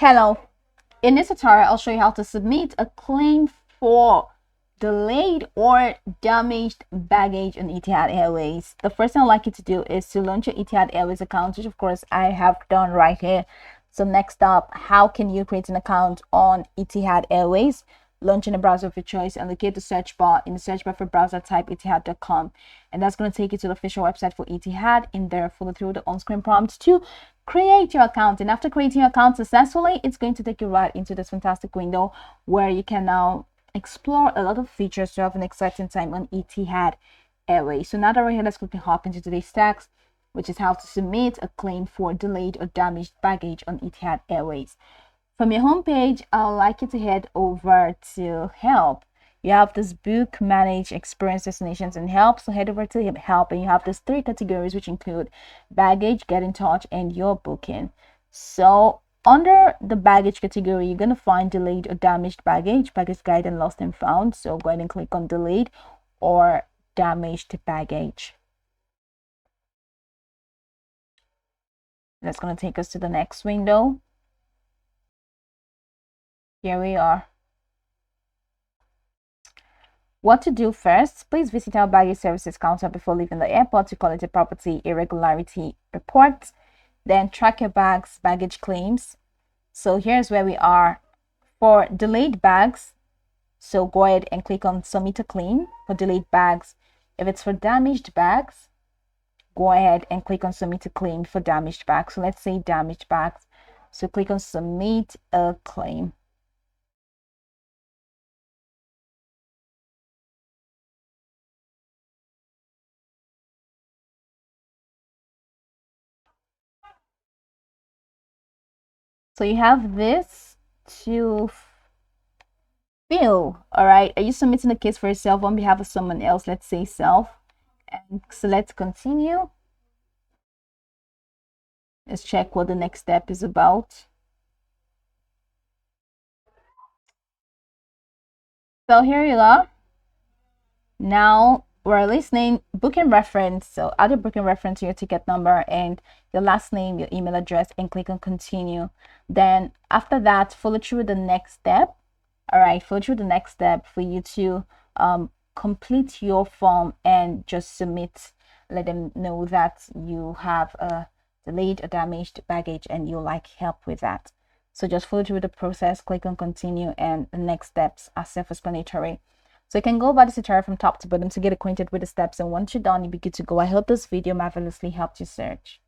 Hello, in this tutorial I'll show you how to submit a claim for delayed or damaged baggage on Etihad Airways. The first thing I'd like you to do is to launch your Etihad Airways account, which of course I have done right here. So next up, how can you create an account on Etihad Airways? Launch in a browser of your choice and locate the search bar. In the search bar for browser, type etihad.com, and that's going to take you to the official website for Etihad. In there, follow through the on-screen prompts to create your account, and after creating your account successfully, it's going to take you right into this fantastic window where you can now explore a lot of features to have an exciting time on Etihad Airways. So now that we're here, let's quickly hop into today's text, which is how to submit a claim for delayed or damaged baggage on Etihad Airways. From your homepage, I'd like you to head over to help. You have this book, manage, experience, destinations, and help. So head over to help, and you have these three categories, which include baggage, get in touch, and your booking. So under the baggage category, you're going to find delayed or damaged baggage, baggage guide, and lost and found. So go ahead and click on delayed or damaged baggage. That's going to take us to the next window. Here we are. What to do first? Please visit our baggage services counter before leaving the airport to collect a property irregularity report. Then track your baggage claims. So here's where we are for delayed bags. So go ahead and click on submit a claim for delayed bags. If it's for damaged bags, go ahead and click on submit a claim for damaged bags. So let's say damaged bags. So click on submit a claim. So you have this to fill. All right, are you submitting a case for yourself on behalf of someone else? Let's say self, and select continue. Let's check what the next step is about. So here you are. Now we're listening booking reference. So add your booking reference to your ticket number and your last name, your email address, and click on continue. Then after that, follow through the next step. All right, follow through the next step for you to complete your form and just submit. Let them know that you have a delayed or damaged baggage and you like help with that. So just follow through the process, click on continue, and the next steps are self-explanatory. So you can go about this tutorial from top to bottom to get acquainted with the steps, and once you're done, you'll be good to go. I hope this video marvelously helped you search.